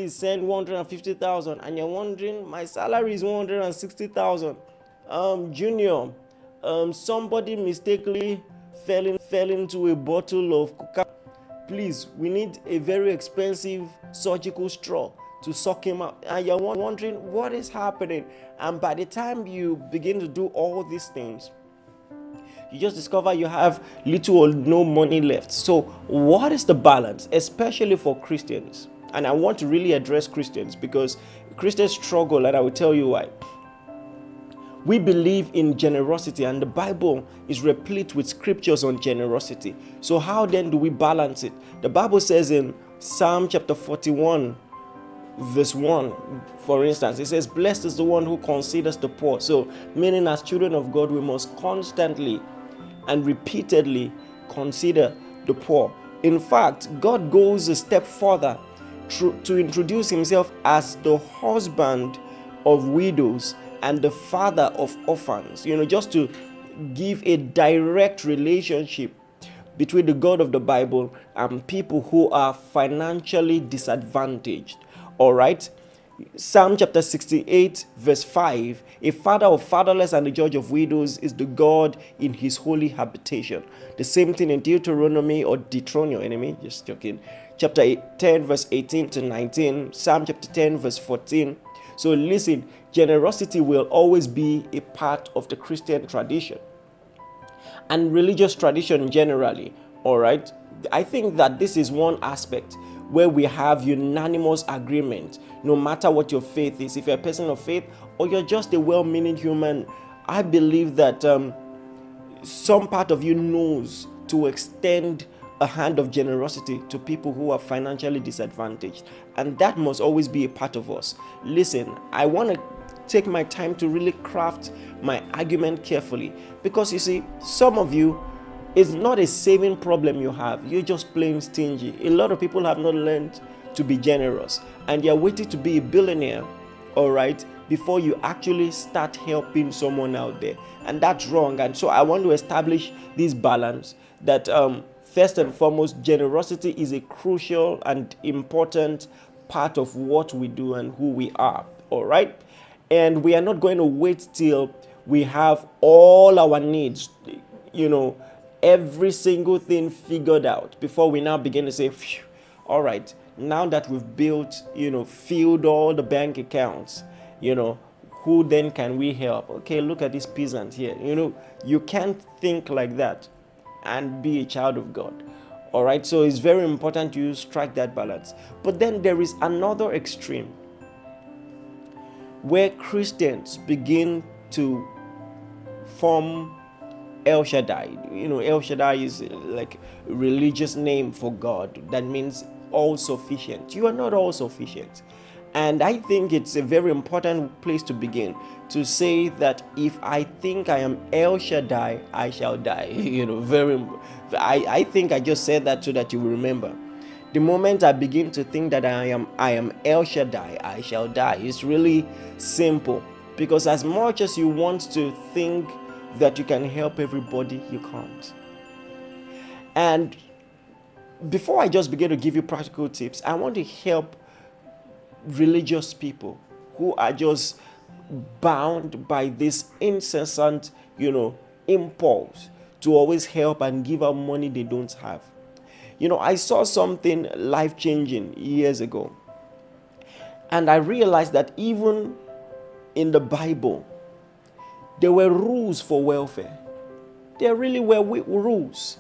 please send 150,000, and you're wondering, my salary is 160,000. Junior, somebody mistakenly fell into a bottle of coca. Please, we need a very expensive surgical straw to suck him out. And you're wondering what is happening. And by the time you begin to do all these things, you just discover you have little or no money left. So what is the balance, especially for Christians? And I want to really address Christians, because Christians struggle, and I will tell you why. We believe in generosity, and the Bible is replete with scriptures on generosity. So how then do we balance it? The Bible says in Psalm chapter 41, verse 1, for instance, it says, blessed is the one who considers the poor. So meaning, as children of God, we must constantly and repeatedly consider the poor. In fact, God goes a step further to introduce himself as the husband of widows and the father of orphans, just to give a direct relationship between the God of the Bible and people who are financially disadvantaged. All right. Psalm chapter 68, verse 5, a father of fatherless and a judge of widows is the God in his holy habitation. The same thing in Deuteronomy, or dethrone your enemy, just joking. Chapter 10, verse 18 to 19, Psalm chapter 10, verse 14. So listen, generosity will always be a part of the Christian tradition and religious tradition generally. All right. I think that this is one aspect where we have unanimous agreement, no matter what your faith is. If you're a person of faith or you're just a well-meaning human, I believe that some part of you knows to extend a hand of generosity to people who are financially disadvantaged, and that must always be a part of us. Listen, I want to take my time to really craft my argument carefully, because you see, some of you, it's not a saving problem you have, you're just plain stingy. A lot of people have not learned to be generous, and you're waiting to be a billionaire, all right, before you actually start helping someone out there, and that's wrong. And so I want to establish this balance that first and foremost, generosity is a crucial and important part of what we do and who we are, all right? And we are not going to wait till we have all our needs, every single thing figured out before we now begin to say, all right, now that we've built, filled all the bank accounts, who then can we help? Okay, look at this peasant here. You can't think like that and be a child of God. All right, so it's very important you strike that balance. But then there is another extreme where Christians begin to form El Shaddai. El Shaddai is like a religious name for God. That means all sufficient. You are not all sufficient. And I think it's a very important place to begin, to say that if I think I am El Shaddai, I shall die. I think I just said that so that you will remember. The moment I begin to think that I am El Shaddai, I shall die. It's really simple, because as much as you want to think that you can help everybody, you can't. And before I just begin to give you practical tips, I want to help religious people who are just bound by this incessant, impulse to always help and give out money they don't have. I saw something life-changing years ago, and I realized that even in the Bible, there were rules for welfare. There really were rules,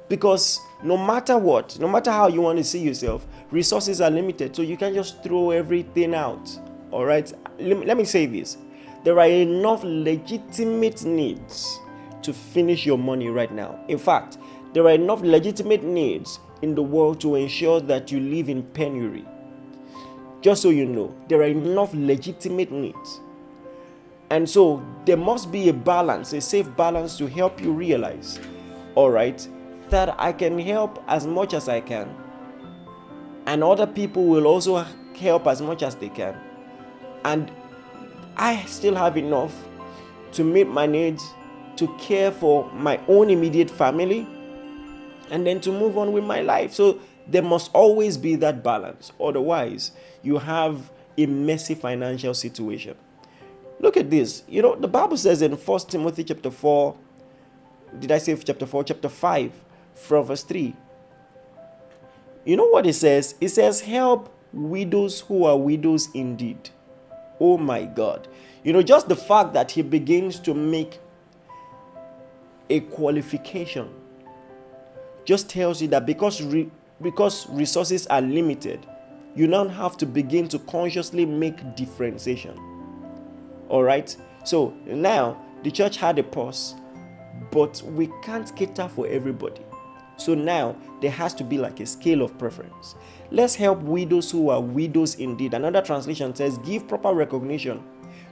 because no matter what, no matter how you want to see yourself, resources are limited, so you can't just throw everything out. All right, let me say this: there are enough legitimate needs to finish your money right now. In fact, there are enough legitimate needs in the world to ensure that you live in penury. Just so you know, there are enough legitimate needs. And so there must be a balance, a safe balance, to help you realize, all right, that I can help as much as I can, and other people will also help as much as they can, and I still have enough to meet my needs, to care for my own immediate family, and then to move on with my life. So There must always be that balance. Otherwise, you have a messy financial situation. Look at this. The Bible says in 1 Timothy chapter 4, did I say chapter 4? Chapter 5, from verse 3. You know what it says? It says, help widows who are widows indeed. Oh my God. Just the fact that he begins to make a qualification just tells you that because resources are limited, you now have to begin to consciously make differentiation. All right? So now the church had a pause, but we can't cater for everybody. So now there has to be like a scale of preference. Let's help widows who are widows indeed. Another translation says, give proper recognition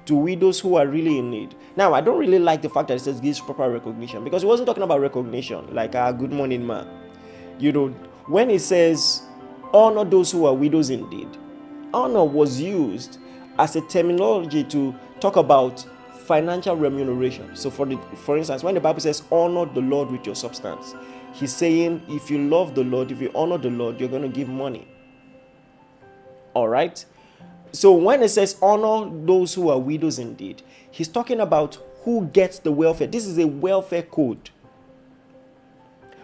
to widows who are really in need. Now, I don't really like the fact that it says gives proper recognition, because it wasn't talking about recognition, like good morning, ma. When it says honor those who are widows indeed, honor was used as a terminology to talk about financial remuneration. So for instance, when the Bible says honor the Lord with your substance, he's saying if you love the Lord, if you honor the Lord, you're going to give money. All right? So when it says honor those who are widows indeed, he's talking about who gets the welfare. This is a welfare code.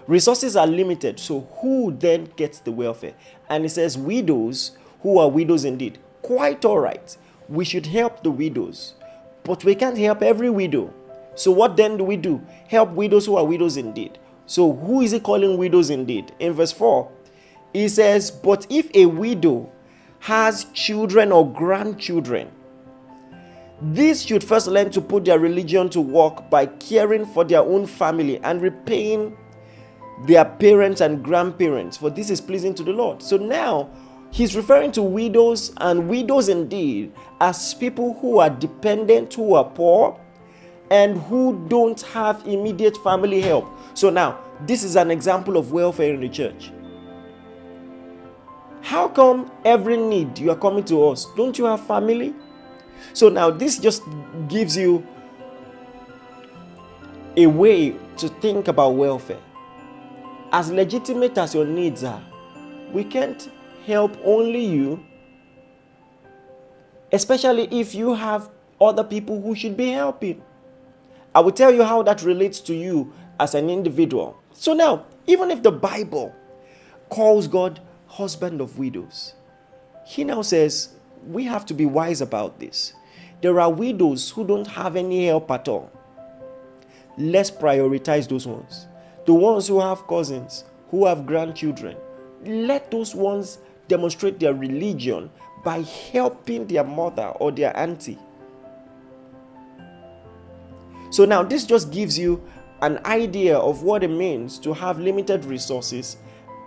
Resources are limited, so who then gets the welfare? And it says widows who are widows indeed. Quite all right. We should help the widows, but we can't help every widow. So what then do we do? Help widows who are widows indeed. So who is he calling widows indeed? In verse 4, he says, but if a widow has children or grandchildren, these should first learn to put their religion to work by caring for their own family and repaying their parents and grandparents, for this is pleasing to the Lord. So now he's referring to widows and widows indeed as people who are dependent, who are poor, and who don't have immediate family help. So now this is an example of welfare in the church. How come every need you are coming to us? Don't you have family? So now this just gives you a way to think about welfare. As legitimate as your needs are, we can't help only you, especially if you have other people who should be helping. I will tell you how that relates to you as an individual. So now, even if the Bible calls God husband of widows, he now says we have to be wise about this. There are widows who don't have any help at all. Let's prioritize those ones. The ones who have cousins, who have grandchildren, let those ones demonstrate their religion by helping their mother or their auntie. So now this just gives you an idea of what it means to have limited resources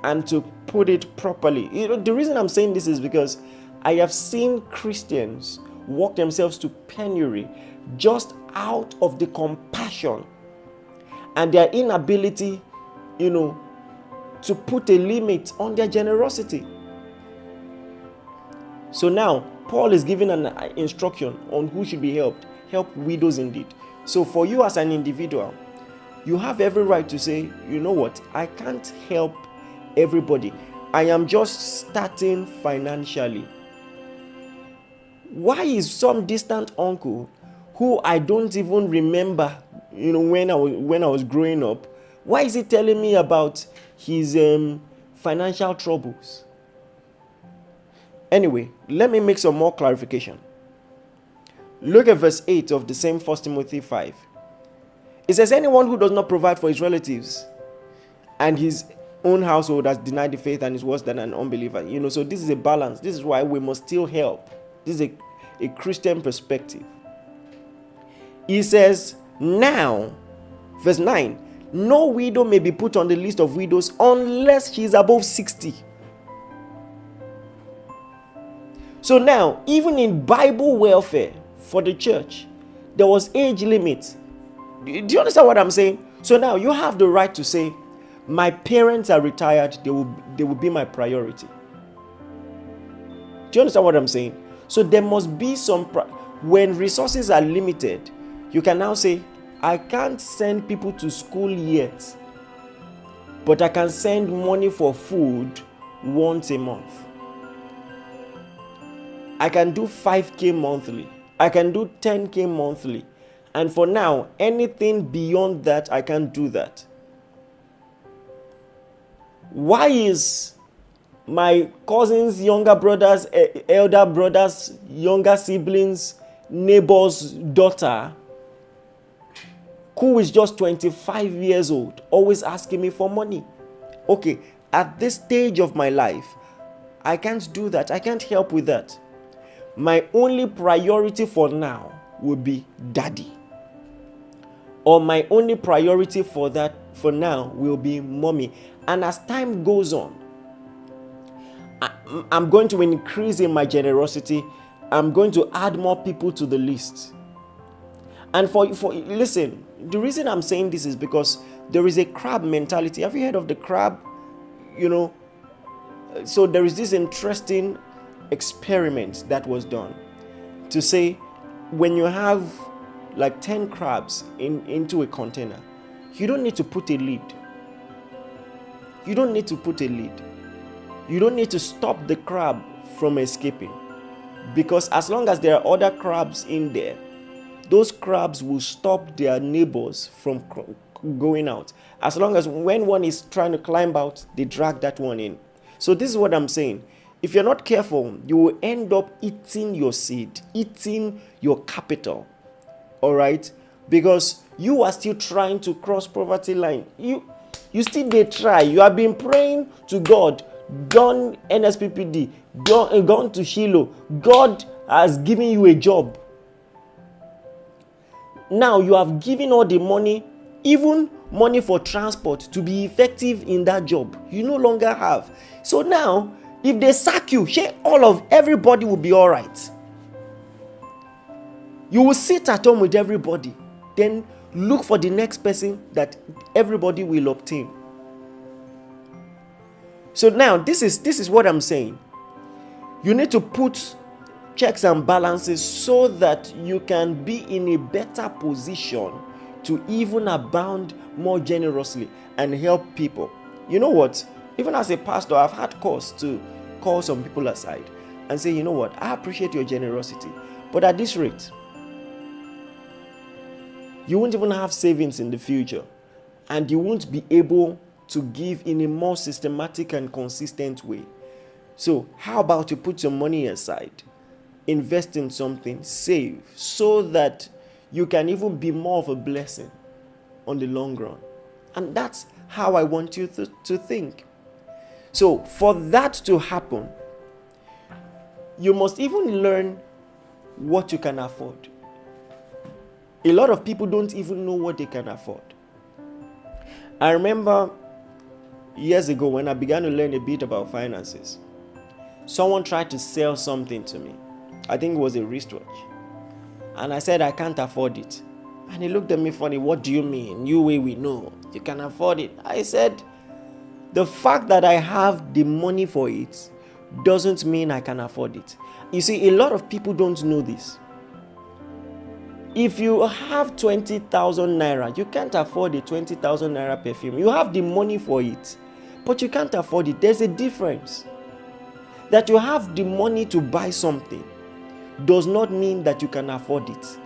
and to put it properly. The reason I'm saying this is because I have seen Christians work themselves to penury just out of the compassion and their inability, to put a limit on their generosity. So now, Paul is giving an instruction on who should be helped. Help widows indeed. So for you as an individual, you have every right to say, you know what, I can't help everybody. I am just starting financially. Why is some distant uncle who I don't even remember, when I was growing up, why is he telling me about his financial troubles? Anyway, let me make some more clarification. Look at verse 8 of the same 1 Timothy 5. It says, anyone who does not provide for his relatives and his own household has denied the faith and is worse than an unbeliever. So this is a balance. This is why we must still help. This is a Christian perspective. He says, now, verse 9, no widow may be put on the list of widows unless she is above 60. So now, even in Bible welfare for the church, there was age limit. Do you understand what I'm saying? So now you have the right to say, my parents are retired, they will be my priority. Do you understand what I'm saying? So there must be some, when resources are limited, you can now say, I can't send people to school yet, but I can send money for food once a month. I can do 5K monthly. I can do 10K monthly. And for now, anything beyond that, I can't do that. Why is my cousins, younger brothers, elder brothers, younger siblings, neighbor's daughter, who is just 25 years old, always asking me for money? Okay, at this stage of my life, I can't do that. I can't help with that. My only priority for now will be daddy. Or my only priority for now will be mommy. And as time goes on, I'm going to increase in my generosity. I'm going to add more people to the list. And listen, the reason I'm saying this is because there is a crab mentality. Have you heard of the crab? So there is this interesting experiment that was done to say, when you have like 10 crabs into a container, you don't need to put a lid. You don't need to put a lid. You don't need to stop the crab from escaping, because as long as there are other crabs in there, those crabs will stop their neighbors from going out. As long as when one is trying to climb out, they drag that one in. So this is what I'm saying. If you're not careful, you will end up eating your seed, eating your capital. All right? Because you are still trying to cross poverty line. You still they try. You have been praying to God, done NSPPD, gone to Shiloh. God has given you a job. Now you have given all the money, even money for transport, to be effective in that job. You no longer have. So now, if they sack you, everybody will be all right. You will sit at home with everybody, then look for the next person that everybody will obtain. So now, this is what I'm saying. You need to put checks and balances so that you can be in a better position to even abound more generously and help people. You know what? Even as a pastor, I've had cause to call some people aside and say, you know what? I appreciate your generosity, but at this rate, you won't even have savings in the future, and you won't be able to give in a more systematic and consistent way. So how about you put your money aside, invest in something, save, so that you can even be more of a blessing on the long run. And that's how I want you to think. So for that to happen, you must even learn what you can afford. A lot of people don't even know what they can afford. I remember years ago when I began to learn a bit about finances, someone tried to sell something to me. I think it was a wristwatch. And I said, I can't afford it. And he looked at me funny. What do you mean? You way we know. You can afford it. I said, the fact that I have the money for it doesn't mean I can afford it. You see, a lot of people don't know this. If you have 20,000 naira, you can't afford a 20,000 naira perfume. You have the money for it, but you can't afford it. There's a difference. That you have the money to buy something does not mean that you can afford it.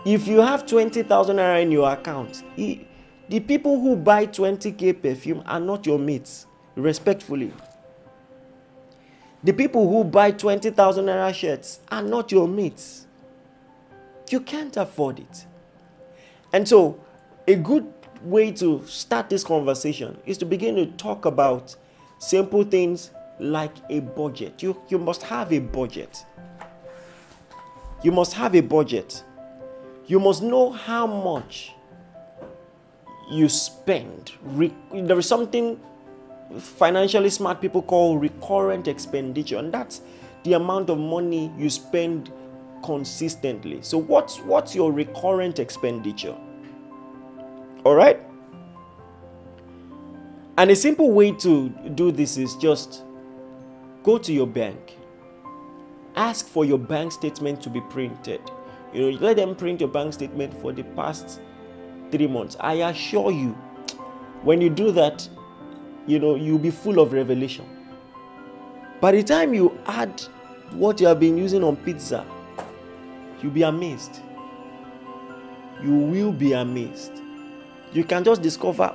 If you have 20,000 naira in your account, the people who buy 20k perfume are not your mates, respectfully. The people who buy 20,000 naira shirts are not your mates. You can't afford it. And so, a good way to start this conversation is to begin to talk about simple things like a budget. You must have a budget. You must have a budget. You must know how much you spend. There is something financially smart people call recurrent expenditure, and that's the amount of money you spend consistently. So what's your recurrent expenditure? All right? And a simple way to do this is just go to your bank. Ask for your bank statement to be printed. Let them print your bank statement for the past 3 months. I assure you, when you do that, you'll be full of revelation. By the time you add what you have been using on pizza, you'll be amazed. You will be amazed. You can just discover,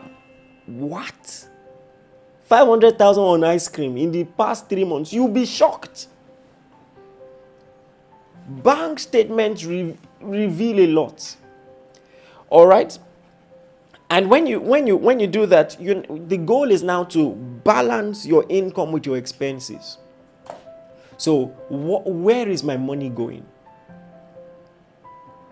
what? 500,000 on ice cream in the past 3 months. You'll be shocked. Bank statements reveal a lot. All right? And when you do that, the goal is now to balance your income with your expenses. So where is my money going?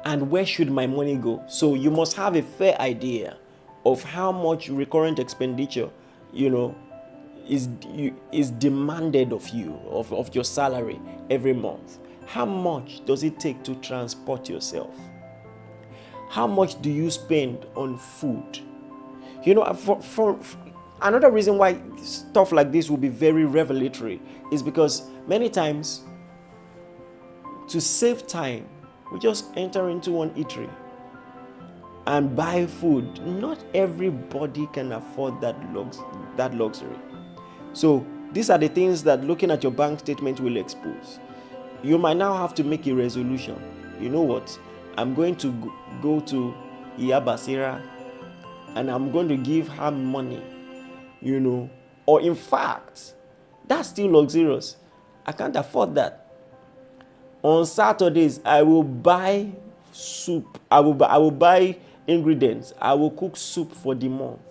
And where should my money go? So you must have a fair idea of how much recurrent expenditure, is demanded of you, of your salary every month. How much does it take to transport yourself? How much do you spend on food? For another reason why stuff like this will be very revelatory is because many times, to save time, we just enter into one eatery and buy food. Not everybody can afford that luxury. So these are the things that looking at your bank statement will expose. You might now have to make a resolution. You know what? I'm going to go to Iyabasira and I'm going to give her money, or in fact, that's still luxurious. I can't afford that. On Saturdays, I will buy soup. I will buy ingredients. I will cook soup for the month.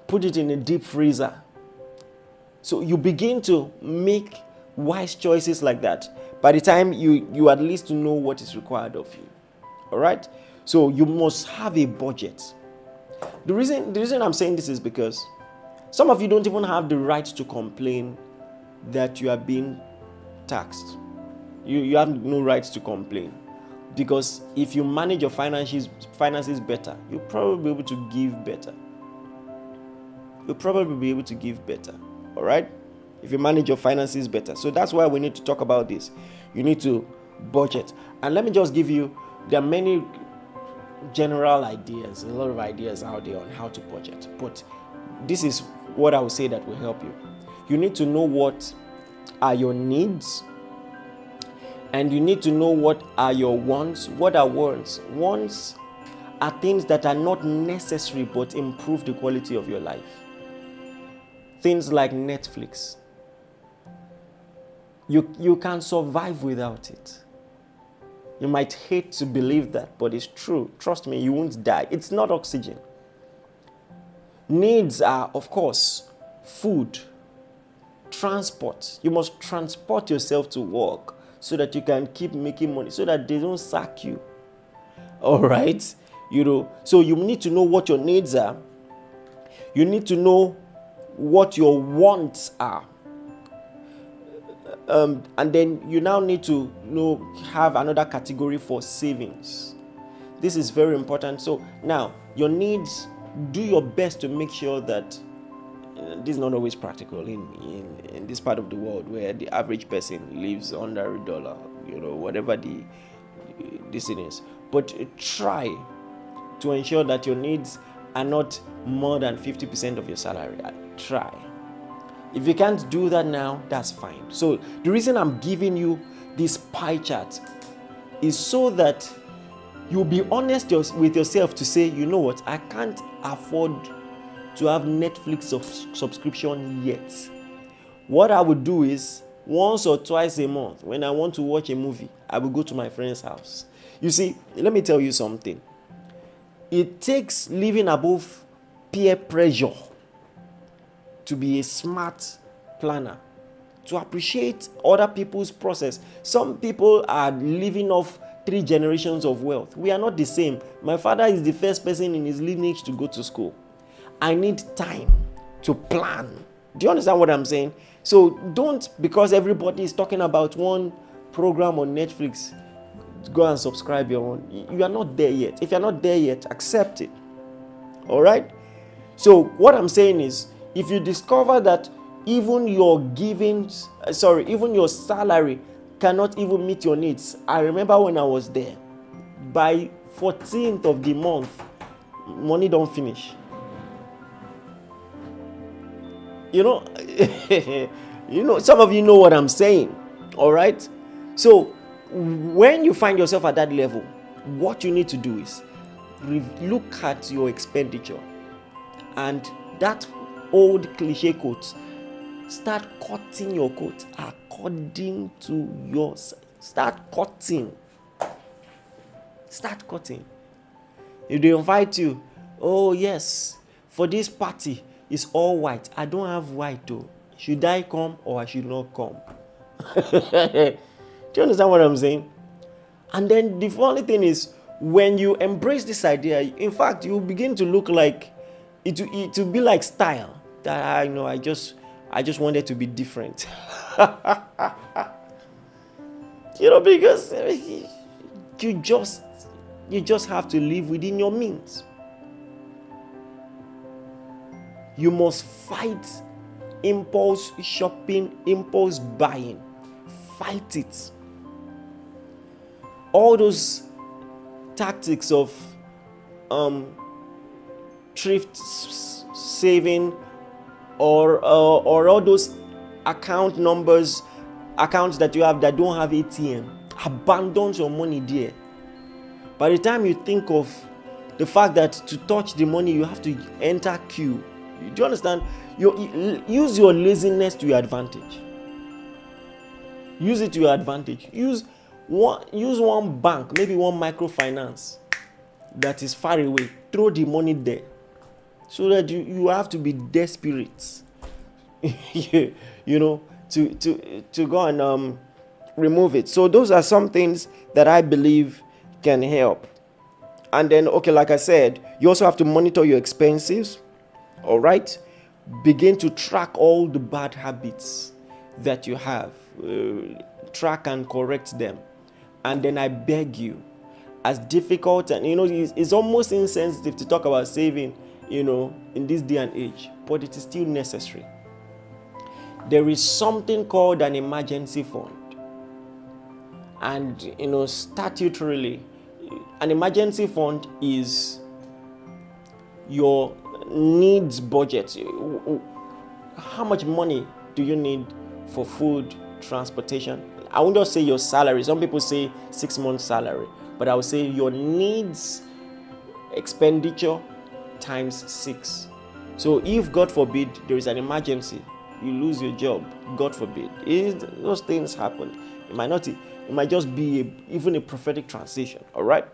Put it in a deep freezer. So you begin to make wise choices like that. By the time you at least know what is required of you. All right? So you must have a budget. The reason I'm saying this is because some of you don't even have the right to complain that you are being taxed. You have no right to complain, because if you manage your finances better, you'll probably be able to give better. All right? If you manage your finances better. So that's why we need to talk about this. You need to budget. And let me just give you, there are many general ideas, a lot of ideas out there on how to budget. But this is what I would say that will help you. You need to know what are your needs, and you need to know what are your wants. What are wants? Wants are things that are not necessary but improve the quality of your life. Things like Netflix. You can survive without it. You might hate to believe that, but it's true. Trust me, you won't die. It's not oxygen. Needs are, of course, food, transport. You must transport yourself to work so that you can keep making money, so that they don't sack you. All right? So you need to know what your needs are. You need to know what your wants are. And then you now need to have another category for savings. This is very important. So now, your needs, do your best to make sure that this is not always practical in this part of the world where the average person lives under $1, whatever this thing is. But try to ensure that your needs are not more than 50% of your salary. Try. If you can't do that now, that's fine. So the reason I'm giving you this pie chart is so that you'll be honest with yourself to say, you know what, I can't afford to have Netflix subscription yet. What I would do is, once or twice a month, when I want to watch a movie, I will go to my friend's house. You see, let me tell you something. It takes living above peer pressure to be a smart planner, to appreciate other people's process. Some people are living off 3 generations of wealth. We are not the same. My father is the first person in his lineage to go to school. I need time to plan. Do you understand what I'm saying? So don't, because everybody is talking about one program on Netflix, go and subscribe your own. You are not there yet. If you're not there yet, accept it. All right? So what I'm saying is, if you discover that even your salary cannot even meet your needs. I remember when I was there, by 14th of the month, money don't finish. You know, some of you know what I'm saying. All right. So when you find yourself at that level, what you need to do is look at your expenditure, and that old cliche quote, start cutting your coat according to your, start cutting. If they invite you, oh yes, for this party it's all white, I don't have white though, should I come or I should not come? Do you understand what I'm saying? And then the funny thing is, when you embrace this idea, in fact, you begin to look like it will be like style that I just wanted to be different. Because you just have to live within your means. You must fight impulse shopping, impulse buying. Fight it. All those tactics of thrift saving, or all those account numbers, accounts that you have that don't have ATM, abandon your money there. By the time you think of the fact that to touch the money you have to enter queue, do you understand? You use your laziness to your advantage. Use it to your advantage. Use one bank, maybe one microfinance that is far away. Throw the money there, so that you have to be desperate, to go and remove it. So those are some things that I believe can help. And then, okay, like I said, you also have to monitor your expenses. All right, begin to track all the bad habits that you have. Track and correct them. And then I beg you, as difficult, and it's almost insensitive to talk about saving, in this day and age, but it is still necessary. There is something called an emergency fund. And statutorily, an emergency fund is your needs budget. How much money do you need for food, transportation? I won't just say your salary. Some people say 6 months salary, but I would say your needs expenditure times 6. So if, God forbid, there is an emergency, you lose your job, God forbid, those things happen. It might just be even a prophetic transition. All right.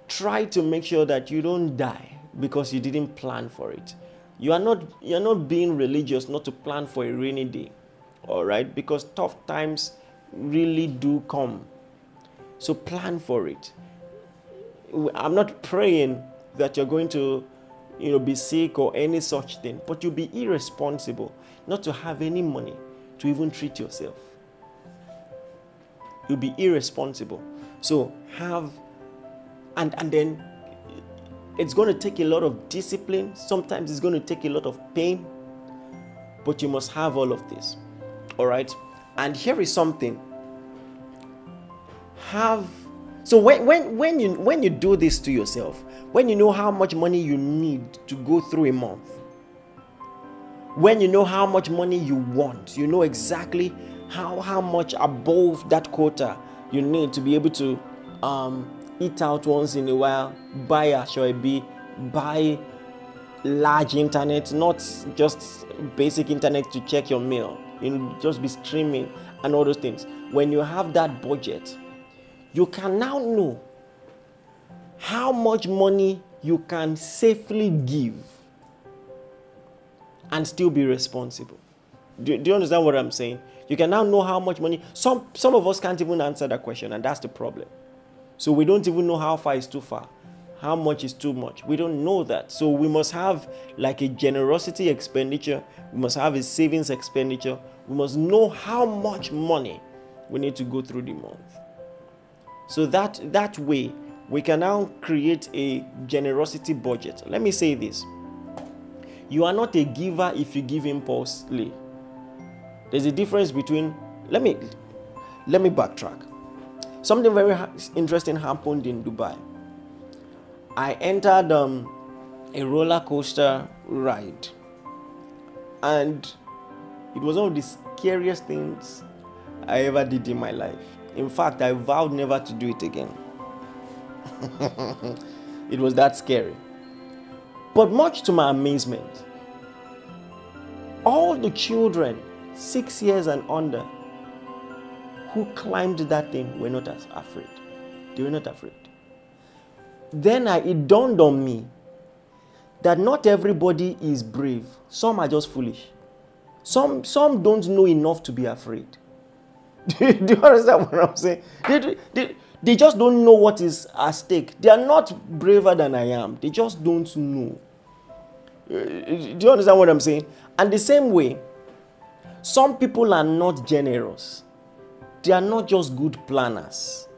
Try to make sure that you don't die because you didn't plan for it. You're not being religious not to plan for a rainy day. All right, because tough times really do come. So plan for it. I'm not praying that you're going to, be sick or any such thing, but you'll be irresponsible not to have any money to even treat yourself. You'll be irresponsible. So and then it's going to take a lot of discipline. Sometimes it's going to take a lot of pain, but you must have all of this. All right. And here is something. So when you do this to yourself, when you know how much money you need to go through a month, when you know how much money you want, you know exactly how much above that quota you need to be able to eat out once in a while, buy a Shoaib, buy large internet, not just basic internet to check your mail, just be streaming and all those things. When you have that budget, you can now know how much money you can safely give and still be responsible. Do you understand what I'm saying? You can now know how much money. Some of us can't even answer that question, and that's the problem. So we don't even know how far is too far, how much is too much. We don't know that. So we must have like a generosity expenditure. We must have a savings expenditure. We must know how much money we need to go through the month. So that way, we can now create a generosity budget. Let me say this. You are not a giver if you give impulsively. There's a difference between, let me backtrack. Something very interesting happened in Dubai. I entered a roller coaster ride, And it was one of the scariest things I ever did in my life. In fact, I vowed never to do it again. It was that scary. But much to my amazement, all the children 6 years and under who climbed that thing were not as afraid. They were not afraid. Then it dawned on me that not everybody is brave. Some are just foolish. Some don't know enough to be afraid. Do you understand what I'm saying? They just don't know what is at stake. They are not braver than I am. They just don't know. Do you understand what I'm saying? And the same way, some people are not generous. They are not just good planners.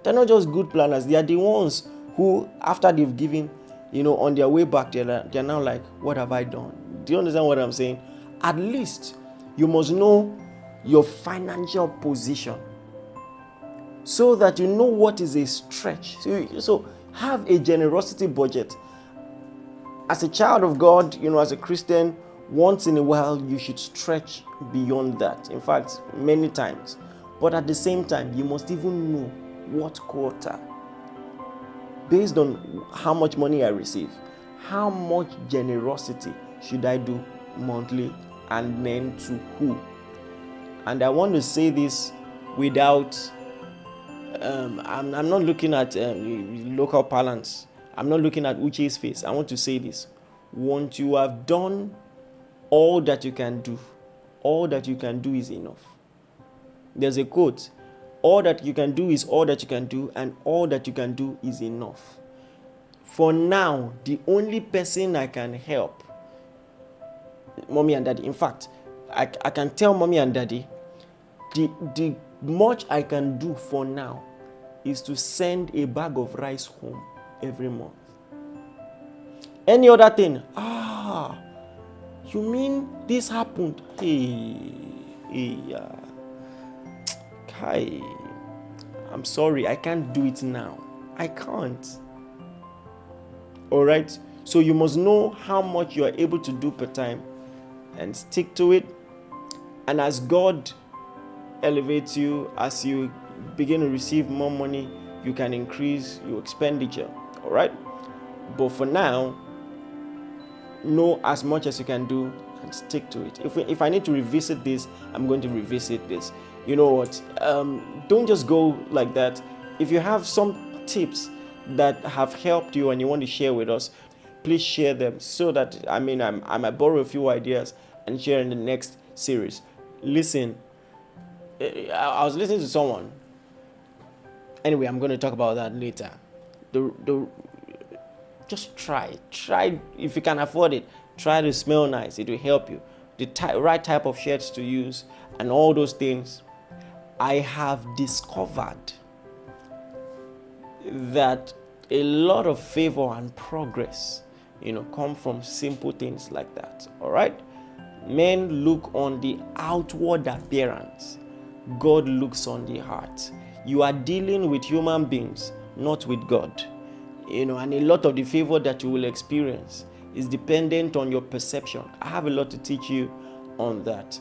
They're not just good planners. They are the ones who, after they've given, on their way back, they're now like, what have I done? Do you understand what I'm saying? At least you must know your financial position so that you know what is a stretch. So have a generosity budget. As a child of God, as a Christian, once in a while you should stretch beyond that. In fact, many times. But at the same time, you must even know what quarter, based on how much money I receive, how much generosity should I do monthly, and then to who. And I want to say this without, I'm not looking at local parlance. I'm not looking at Uche's face. I want to say this. Once you have done all that you can do, all that you can do is enough. There's a quote, all that you can do is all that you can do, and all that you can do is enough. For now, the only person I can help, mommy and daddy. In fact, I can tell mommy and daddy, the much I can do for now is to send a bag of rice home every month. Any other thing, you mean this happened? I'm sorry, I can't do it now. I can't. All right? So you must know how much you are able to do per time and stick to it. And as God elevates you, as you begin to receive more money, you can increase your expenditure. All right? But for now, know as much as you can do and stick to it. If I need to revisit this, I'm going to revisit this. You know what? Don't just go like that. If you have some tips that have helped you and you want to share with us, please share them so that I might borrow a few ideas and share in the next series. Listen, I was listening to someone. Anyway, I'm going to talk about that later. Just try if you can afford it. Try to smell nice. It will help you. The right type of shirts to use and all those things. I have discovered that a lot of favor and progress, come from simple things like that. All right? Men look on the outward appearance. God looks on the heart. You are dealing with human beings, not with God. And a lot of the favor that you will experience is dependent on your perception. I have a lot to teach you on that.